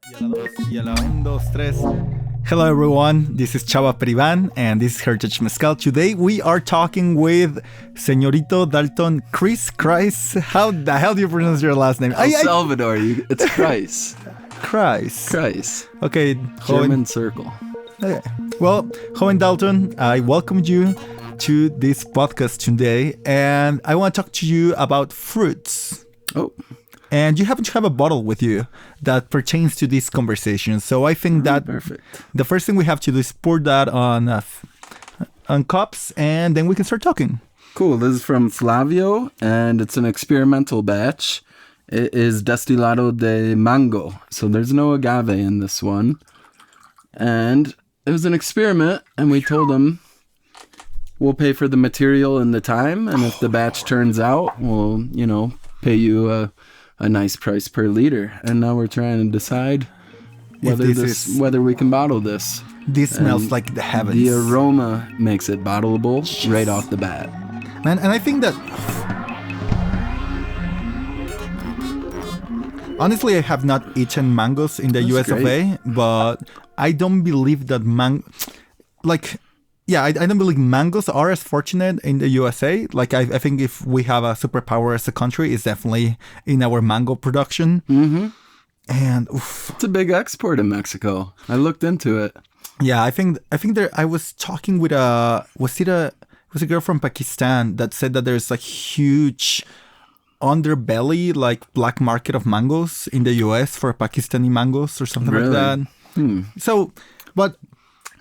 Y a la un, dos, tres. Hello everyone, this is Chava Peribán and this is Heritage Mezcal. Today we are talking with Señorito Dalton Kreiss. How the hell do you pronounce your last name? Salvador, it's Kreiss. Kreiss. Okay. German circle. Okay. Well, Joven Dalton, I welcomed you to this podcast today and I want to talk to you about fruits. Oh. And you happen to have a bottle with you that pertains to this conversation. So I think that perfect. The first thing we have to do is pour that on cups, and then we can start talking. Cool. This is from Flavio, and it's an experimental batch. It is Destilado de Mango. So there's no agave in this one. And it was an experiment, and we told them we'll pay for the material and the time, and if the batch turns out, we'll, pay you a nice price per liter. And now we're trying to decide whether we can bottle this. This smells like the heavens. The aroma makes it bottleable right off the bat. And I think that honestly I have not eaten mangoes in the US of A, but I don't believe that I don't believe mangoes are as fortunate in the USA. I think if we have a superpower as a country, it's definitely in our mango production. Mm-hmm. And it's a big export in Mexico. I looked into it. Yeah, I think there. I was talking with was a girl from Pakistan that said that there's a huge underbelly, like black market of mangoes in the US for Pakistani mangoes or something like that. So, but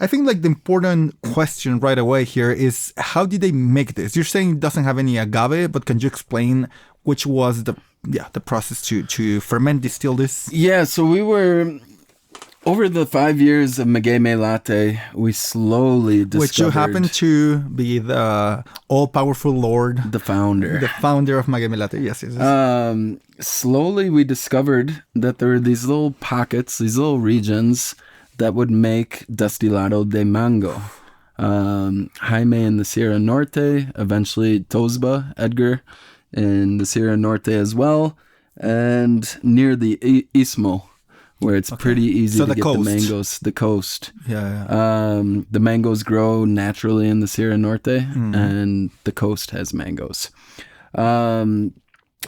I think the important question right away here is how did they make this? You're saying it doesn't have any agave, but can you explain which was the process to ferment, distill this? Yeah, so we were over the 5 years of Maguey Melate, we slowly discovered, which you happen to be the all-powerful Lord, the founder of Maguey Melate. Yes. Slowly we discovered that there were these little pockets, these little regions that would make Destilado de Mango. Jaime in the Sierra Norte, eventually Tosba, Edgar, in the Sierra Norte as well, and near the Istmo, where it's pretty easy to get the mangoes. The coast. Yeah. The mangoes grow naturally in the Sierra Norte, and the coast has mangoes. And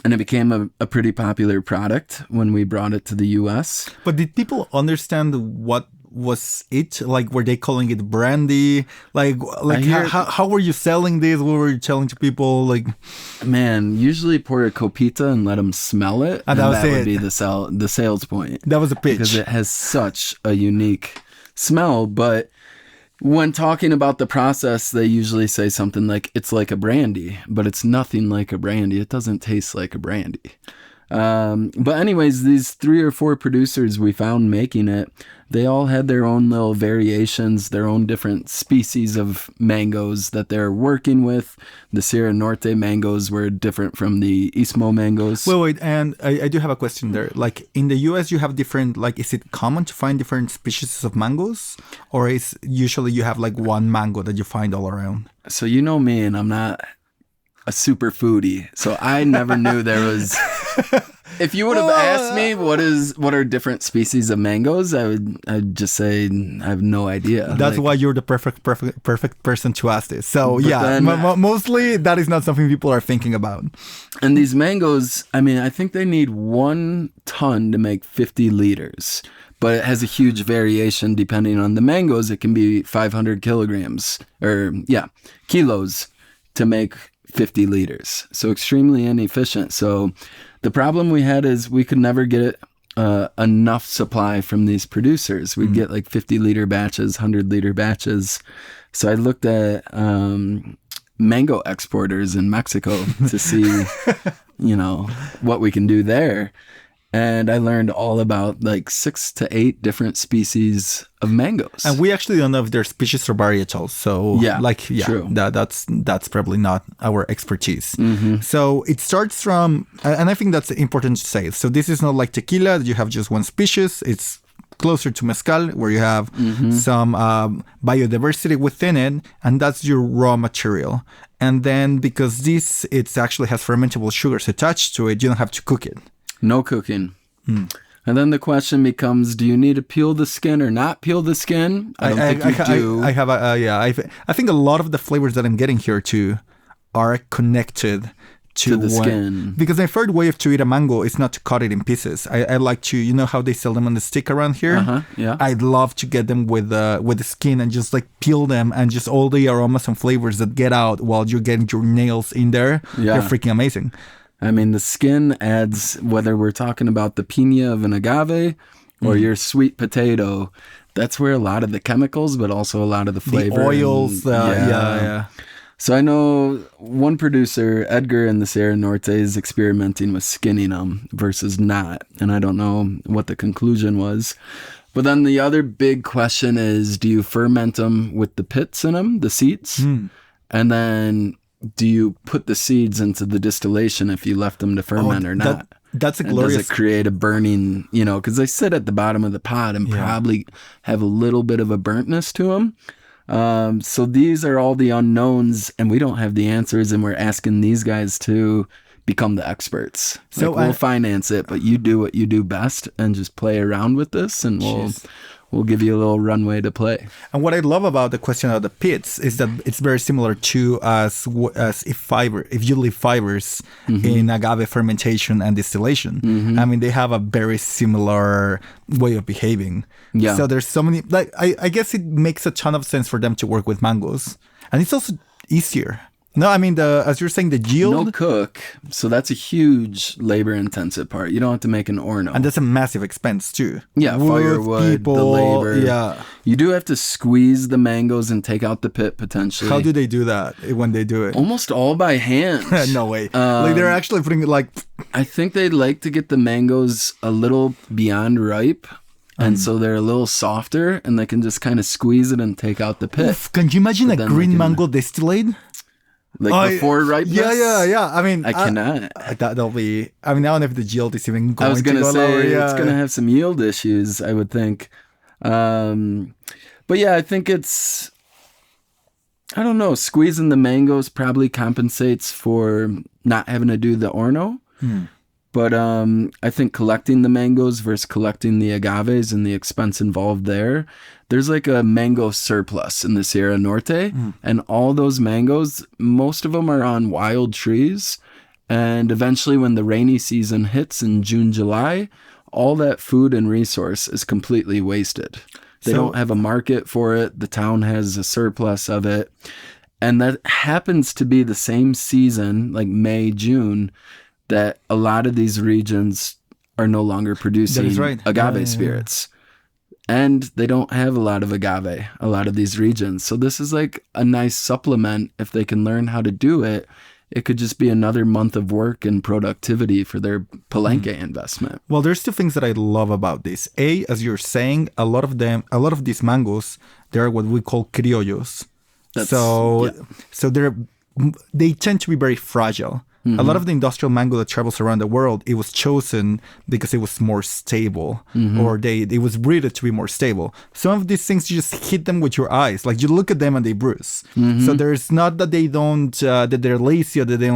it became a pretty popular product when we brought it to the U.S. But did people understand what was it? Were they calling it brandy? How were you selling this? What were you telling to people? Man, usually pour a copita and let them smell it. And that would be the sales point. That was a pitch. Because it has such a unique smell. But when talking about the process, they usually say something like, it's like a brandy, but it's nothing like a brandy. It doesn't taste like a brandy. But anyways, these 3 or 4 producers we found making it, they all had their own little variations, their own different species of mangoes that they're working with. The Sierra Norte mangoes were different from the Istmo mangoes. Wait, and I do have a question there. In the US, you have different, is it common to find different species of mangoes? Or is usually you have one mango that you find all around? So you know me, and I'm not a super foodie, so I never knew there was. If you would have asked me what are different species of mangoes, I'd just say I have no idea. That's why you're the perfect person to ask this. So mostly that is not something people are thinking about. And these mangoes, I think they need 1 ton to make 50 liters. But it has a huge variation depending on the mangoes. It can be 500 kilos to make 50 liters. So extremely inefficient. So the problem we had is we could never get enough supply from these producers. We'd get 50-liter batches, 100-liter batches. So I looked at mango exporters in Mexico to see, what we can do there. And I learned all about 6 to 8 different species of mangoes. And we actually don't know if they're species or varietals. So true. That's probably not our expertise. Mm-hmm. So it starts from, and I think that's important to say. So this is not like tequila that you have just one species. It's closer to mezcal, where you have some biodiversity within it, and that's your raw material. And then because it actually has fermentable sugars attached to it, you don't have to cook it. No cooking. And then the question becomes, do you need to peel the skin or not peel the skin? I don't think you do. I have I think a lot of the flavors that I'm getting here too are connected to the skin. Because my favorite way to eat a mango is not to cut it in pieces. I like to, you know how they sell them on the stick around here? Yeah. I'd love to get them with the skin and just like peel them and just all the aromas and flavors that get out while you're getting your nails in there. Yeah. They're freaking amazing. I mean, the skin adds, whether we're talking about the piña of an agave or your sweet potato, that's where a lot of the chemicals, but also a lot of the flavor. The oils. Yeah. So I know one producer, Edgar in the Sierra Norte, is experimenting with skinning them versus not. And I don't know what the conclusion was. But then the other big question is, do you ferment them with the pits in them, the seeds? And then do you put the seeds into the distillation if you left them to ferment or not? That's a glorious... And does it create a burning, because they sit at the bottom of the pot and probably have a little bit of a burntness to them. So these are all the unknowns, and we don't have the answers, and we're asking these guys to become the experts. So we'll finance it, but you do what you do best and just play around with this, and we'll give you a little runway to play. And what I love about the question of the pits is that it's very similar to as if you leave fibers in agave fermentation and distillation. I mean, they have a very similar way of behaving. Yeah. So there's so many, like, I guess it makes a ton of sense for them to work with mangoes. And it's also easier. No, I mean, as you're saying, the yield. No cook, so that's a huge labor-intensive part. You don't have to make an orno. And that's a massive expense, too. Yeah, firewood, the labor. Yeah. You do have to squeeze the mangoes and take out the pit, potentially. How do they do that when they do it? Almost all by hand. No way. Like, they're actually putting it like... I think they'd like to get the mangoes a little beyond ripe. And so they're a little softer, and they can just kind of squeeze it and take out the pit. Oof, can you imagine a green mango distillate? Like before ripeness? Yeah. I mean, I cannot. That'll be. I mean, I don't know if the yield is even going. I was gonna say lower. It's gonna have some yield issues, I would think. But yeah, I think it's. I don't know. Squeezing the mangoes probably compensates for not having to do the orno. But I think collecting the mangoes versus collecting the agaves and the expense involved there, there's like a mango surplus in the Sierra Norte. And all those mangoes, most of them are on wild trees. And eventually when the rainy season hits in June, July, all that food and resource is completely wasted. They don't have a market for it. The town has a surplus of it. And that happens to be the same season, like May, June, that a lot of these regions are no longer producing agave spirits. And they don't have a lot of agave, a lot of these regions. So this is like a nice supplement. If they can learn how to do it, it could just be another month of work and productivity for their Palenque investment. Well, there's two things that I love about this. A, as you're saying, a lot of these mangoes, they're what we call criollos. So they tend to be very fragile. A lot of the industrial mango that travels around the world, it was chosen because it was more stable, or it was breeded to be more stable. Some of these things, you just hit them with your eyes. Like, you look at them and they bruise. So there's not that they don't, that they're lazy, or that they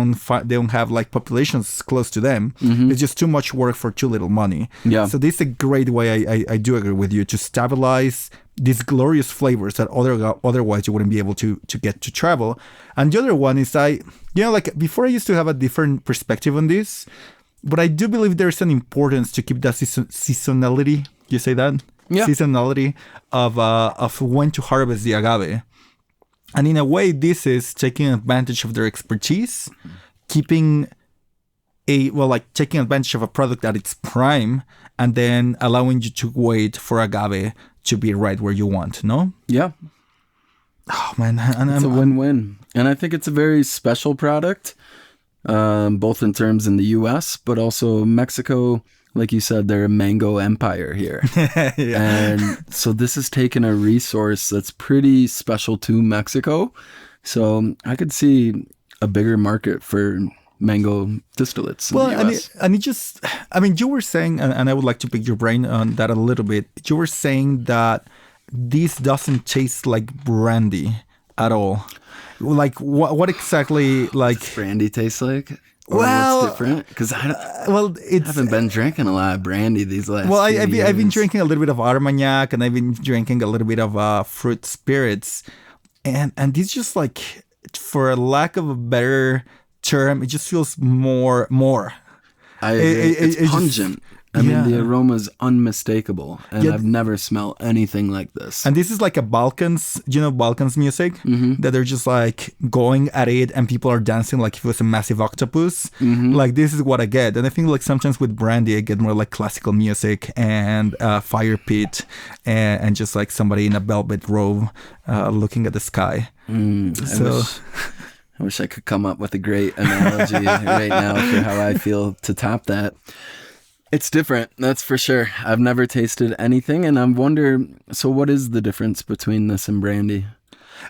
don't have like populations close to them. It's just too much work for too little money. Yeah. So this is a great way, I do agree with you, to stabilize these glorious flavors that otherwise you wouldn't be able to get to travel. And the other one is like before I used to have a different perspective on this, but I do believe there's an importance to keep that seasonality. You say that? Yeah. Seasonality of when to harvest the agave. And in a way, this is taking advantage of their expertise, taking advantage of a product at its prime, and then allowing you to wait for agave to be right where you want, no? Yeah. Oh, man. It's a win-win. And I think it's a very special product, both in terms in the U.S., but also Mexico. Like you said, they're a mango empire here. And so this has taken a resource that's pretty special to Mexico. So I could see a bigger market for mango distillates in the US. You were saying, and I would like to pick your brain on that a little bit. You were saying that this doesn't taste like brandy at all. Like, what exactly, like... Brandy tastes like? Or Well, what's different? Because well, it's haven't been drinking a lot of brandy these last well. few I've been years. drinking a little bit of Armagnac, and I've been drinking a little bit of fruit spirits, and this just like, for lack of a better term, it just feels more. I agree. It's just- pungent. I yeah. mean, the aroma is unmistakable, and Yeah. I've never smelled anything like this. And this is like a Balkans, Balkans music, that they're just like going at it and people are dancing like if it was a massive octopus. Like, this is what I get. And I think like sometimes with brandy, I get more like classical music and fire pit and just like somebody in a velvet robe looking at the sky. I wish I could come up with a great analogy right now for how I feel to top that. It's different, that's for sure. I've never tasted anything, and I wonder, so what is the difference between this and brandy?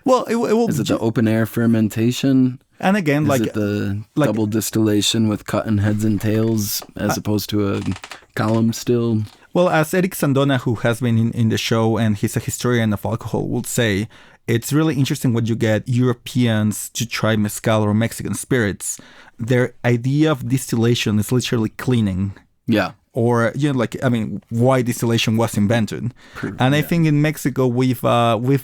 Well, it will. Is it the open air fermentation? And again, Is like it the double distillation with cutting heads and tails as opposed to a column still? Well, as Eric Sandona, who has been in the show and he's a historian of alcohol, would say, it's really interesting when you get Europeans to try mezcal or Mexican spirits. Their idea of distillation is literally cleaning. Yeah. Or, why distillation was invented. And I think in Mexico, we've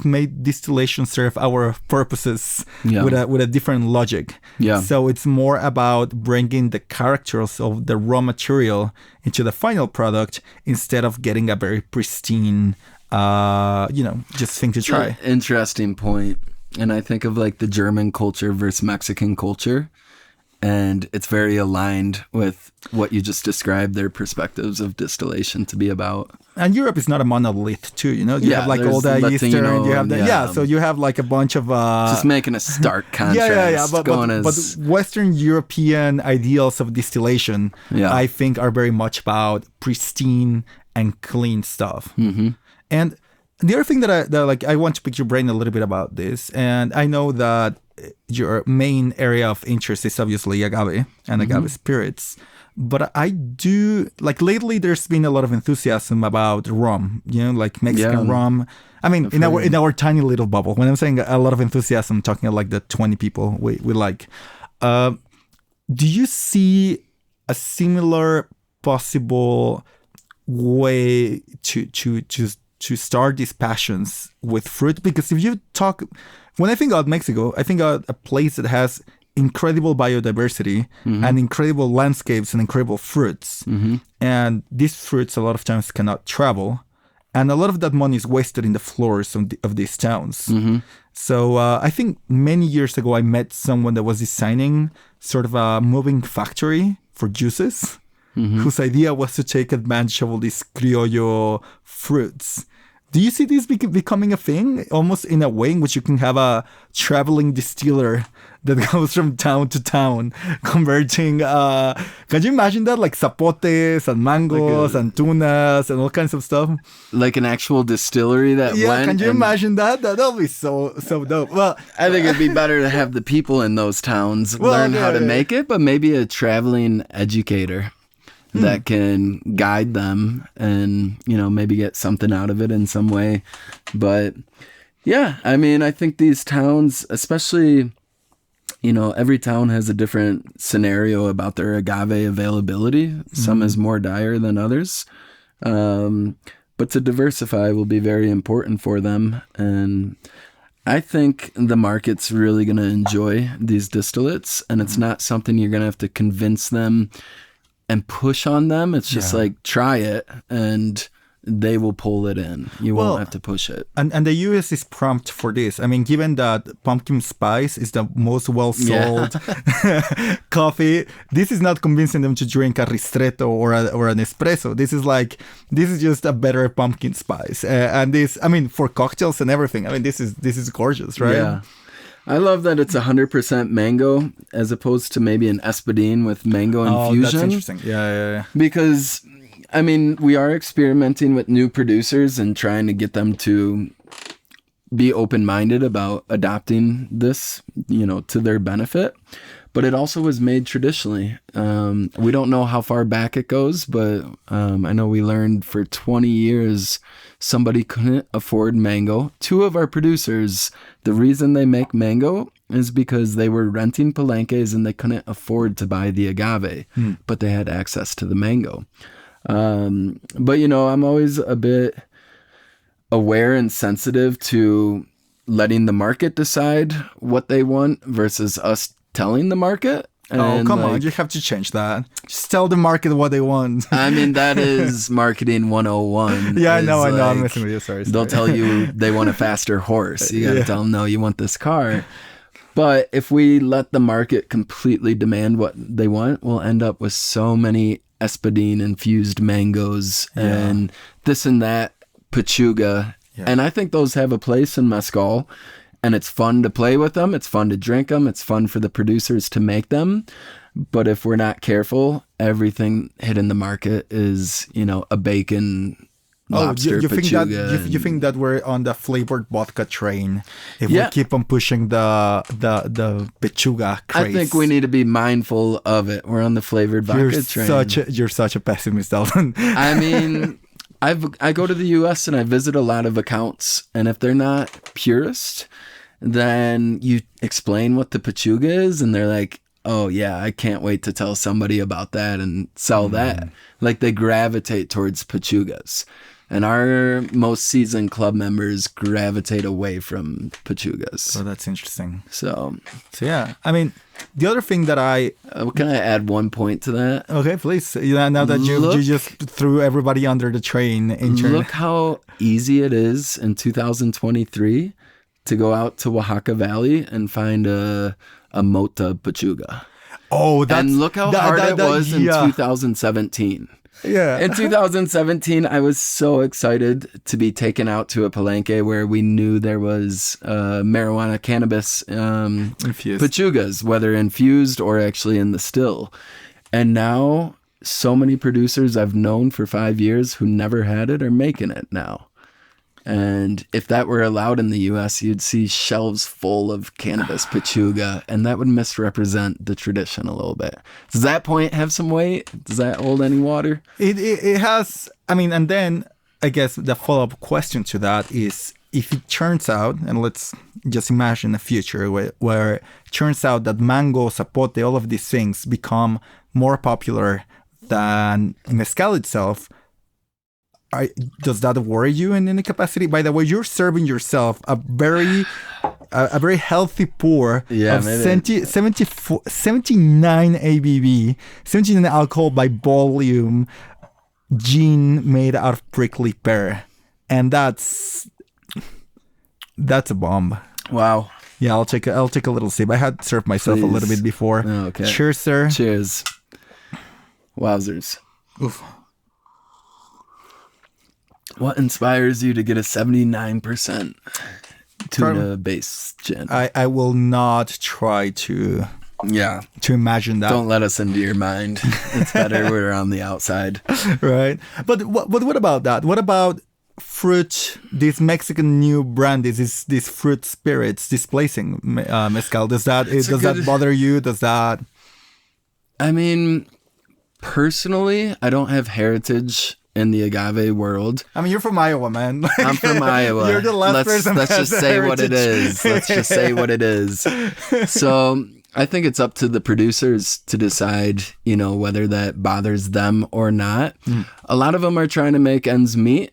made distillation serve our purposes with a different logic. Yeah. So it's more about bringing the characters of the raw material into the final product instead of getting a very pristine, just thing to try. Interesting point. And I think of like the German culture versus Mexican culture. And it's very aligned with what you just described, their perspectives of distillation to be about. And Europe is not a monolith too, you have like all the Eastern, you have the, so you have like a bunch of... just making a stark contrast. But Western European ideals of distillation, I think, are very much about pristine and clean stuff. And the other thing that I want to pick your brain a little bit about this, and I know that your main area of interest is obviously agave and agave spirits. But I do, like, lately there's been a lot of enthusiasm about rum, like Mexican rum. I mean, in our tiny little bubble. When I'm saying a lot of enthusiasm, I'm talking like the 20 people we like. Do you see a similar possible way to start these passions with fruit? Because if you talk... When I think about Mexico, I think about a place that has incredible biodiversity and incredible landscapes and incredible fruits. And these fruits a lot of times cannot travel. And a lot of that money is wasted in the floors of these towns. So I think many years ago, I met someone that was designing sort of a moving factory for juices, whose idea was to take advantage of all these criollo fruits. Do you see this becoming a thing, almost in a way in which you can have a traveling distiller that goes from town to town, converting, can you imagine that? Like zapotes and mangoes and tunas and all kinds of stuff. Like an actual distillery that went. Yeah, can you imagine that? That'll be so dope. Well, I think it'd be better to have the people in those towns learn how to make it, but maybe a traveling educator that can guide them and, maybe get something out of it in some way. But yeah, I mean, I think these towns, especially, every town has a different scenario about their agave availability. Some is more dire than others. But to diversify will be very important for them. And I think the market's really going to enjoy these distillates, and it's not something you're going to have to convince them and push on them. It's just like, try it, and they will pull it in. You won't have to push it. And the US is prompt for this. I mean, given that pumpkin spice is the most well-sold coffee, this is not convincing them to drink a ristretto or an espresso. This is just a better pumpkin spice. And this, I mean, for cocktails and everything, I mean, this is gorgeous, right? Yeah. I love that it's 100% mango as opposed to maybe an espadín with mango infusion. Oh, that's interesting. Yeah. Because, I mean, we are experimenting with new producers and trying to get them to be open-minded about adopting this, to their benefit. But it also was made traditionally. We don't know how far back it goes, but I know we learned for 20 years somebody couldn't afford mango. Two of our producers, the reason they make mango is because they were renting palenques and they couldn't afford to buy the agave, but they had access to the mango. But, you know, I'm always a bit aware and sensitive to letting the market decide what they want versus us telling the market. And come on, you have to change that. Just tell the market what they want. I mean, that is marketing 101. Yeah, I know. I'm messing with you. Sorry. They'll tell you they want a faster horse. You got to tell them, no, you want this car. But if we let the market completely demand what they want, we'll end up with so many espadín infused mangoes and this and that pechuga. Yeah. And I think those have a place in mezcal. And it's fun to play with them. It's fun to drink them. It's fun for the producers to make them. But if we're not careful, everything hitting the market is, you know, a bacon, lobster, you pechuga. You think that we're on the flavored vodka train if we keep on pushing the pechuga craze? I think we need to be mindful of it. We're on the flavored vodka train. You're such a pessimist, Dalton. I mean, I go to the U.S. and I visit a lot of accounts, and if they're not purist, then you explain what the pechuga is, and they're like, oh yeah, I can't wait to tell somebody about that and sell that. Like they gravitate towards pechugas. And our most seasoned club members gravitate away from pechugas. So that's interesting. So yeah, I mean, the other thing that can I add one point to that? Okay, please. Yeah, now that you just threw everybody under the train. Look how easy it is in 2023 to go out to Oaxaca Valley and find a mota pechuga. Oh, and look how hard it was in 2017. Yeah. In 2017, I was so excited to be taken out to a palenque where we knew there was marijuana cannabis infused pechugas, whether infused or actually in the still. And now so many producers I've known for 5 years who never had it are making it now. And if that were allowed in the U.S., you'd see shelves full of cannabis pechuga, and that would misrepresent the tradition a little bit. Does that point have some weight? Does that hold any water? It has. I mean, and then I guess the follow-up question to that is, if it turns out, and let's just imagine a future where it turns out that mango, zapote, all of these things become more popular than mezcal itself, does that worry you in any capacity? By the way, you're serving yourself a very healthy pour of 79 ABV, 79 alcohol by volume, gin made out of prickly pear, and that's a bomb. Wow. Yeah, I'll take a little sip. I had served myself a little bit before. Oh, okay. Cheers, sir. Cheers. Wowzers. Oof. What inspires you to get a 79% tuna-based gin? I will not try to imagine that. Don't let us into your mind. It's better we're on the outside. Right. But what about that? What about fruit, these Mexican new brandies, these fruit spirits displacing mezcal? Does that bother you? Does that... I mean, personally, I don't have heritage in the agave world. I mean, you're from Iowa, man. I'm from Iowa. You're the last person. Let's just say what it is. Let's just say what it is. So I think it's up to the producers to decide, whether that bothers them or not. A lot of them are trying to make ends meet.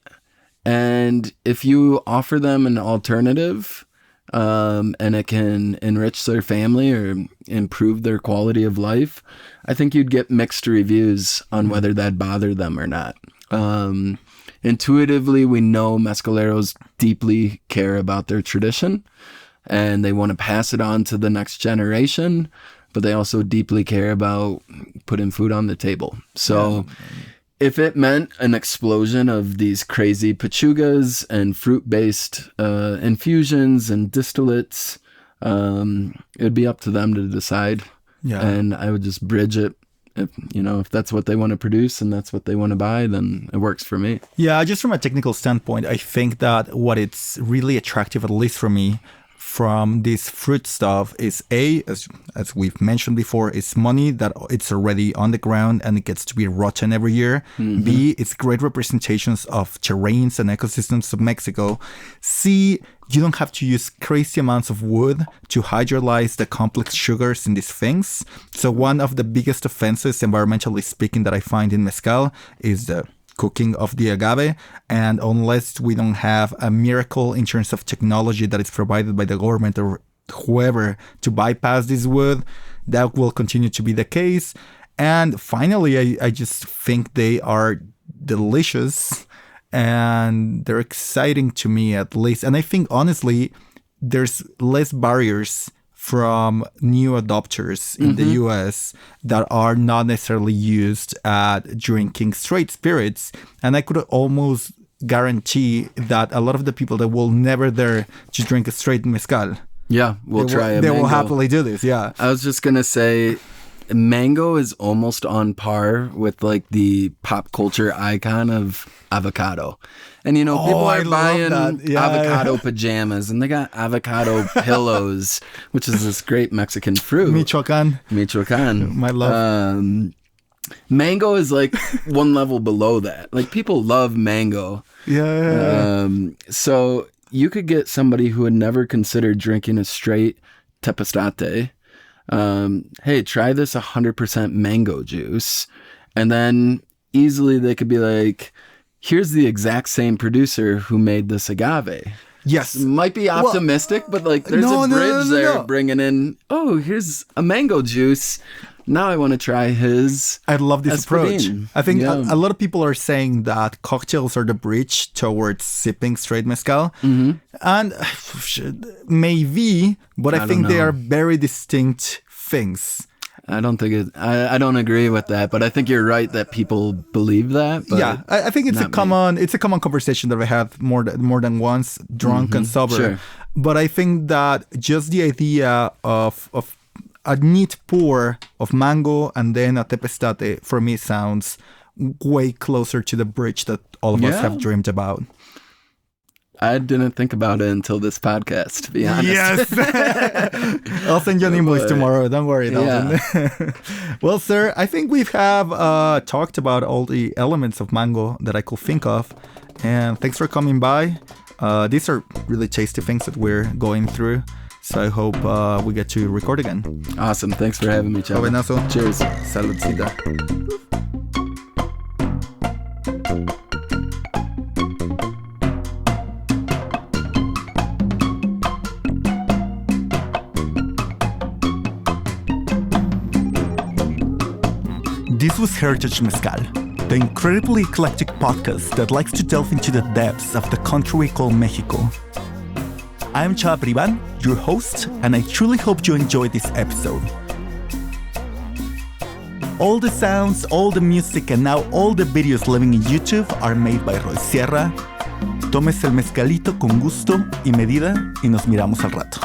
And if you offer them an alternative, and it can enrich their family or improve their quality of life, I think you'd get mixed reviews on whether that bothered them or not. Intuitively, we know mezcaleros deeply care about their tradition and they want to pass it on to the next generation, but they also deeply care about putting food on the table. So if it meant an explosion of these crazy pechugas and fruit-based infusions and distillates, it'd be up to them to decide. Yeah. And I would just bridge it. If that's what they want to produce and that's what they want to buy, then it works for me. Yeah, just from a technical standpoint, I think that what it's really attractive, at least for me, from this fruit stuff is as we've mentioned before, is money that it's already on the ground and it gets to be rotten every year. B, it's great representations of terrains and ecosystems of Mexico. C, you don't have to use crazy amounts of wood to hydrolyze the complex sugars in these things. So one of the biggest offenses, environmentally speaking, that I find in mezcal is the cooking of the agave. And unless we don't have a miracle in terms of technology that is provided by the government or whoever to bypass this wood, that will continue to be the case. And finally, I just think they are delicious and they're exciting to me, at least. And I think, honestly, there's less barriers from new adopters in the US that are not necessarily used at drinking straight spirits. And I could almost guarantee that a lot of the people that will never dare to drink a straight mezcal, they will happily do this. Yeah. I was just going to say, mango is almost on par with like the pop culture icon of avocado. And you know, people are buying avocado pajamas and they got avocado pillows, which is this great Mexican fruit. Michoacan. My love. Mango is like one level below that. Like people love mango. So you could get somebody who had never considered drinking a straight tepestate. Hey, try this 100% mango juice. And then easily they could be like, here's the exact same producer who made this agave. Yes. Might be optimistic, but like there's a bridge there bringing in, oh, here's a mango juice. Now I want to try his. I love this approach. I think Yeah. a lot of people are saying that cocktails are the bridge towards sipping straight mezcal. And maybe, but I think they are very distinct things. I don't think it. I don't agree with that, but I think you're right that people believe that. But yeah, I think it's a common conversation that we had more than once, drunk and sober. Sure. But I think that just the idea of a neat pour of mango and then a tepestate for me sounds way closer to the bridge that all of us have dreamed about. I didn't think about it until this podcast, to be honest. Yes. I'll send you an invoice tomorrow. Don't worry, Dalton. Yeah. Well, sir, I think we have talked about all the elements of mango that I could think of. And thanks for coming by. These are really tasty things that we're going through. So I hope we get to record again. Awesome. Thanks for having me, Chava. Buenazo. Cheers. Saludcita. This was Heritage Mezcal, the incredibly eclectic podcast that likes to delve into the depths of the country we call Mexico. I'm Chava Peribán, your host, and I truly hope you enjoyed this episode. All the sounds, all the music, and now all the videos living in YouTube are made by Roy Sierra. Tómese el mezcalito con gusto y medida y nos miramos al rato.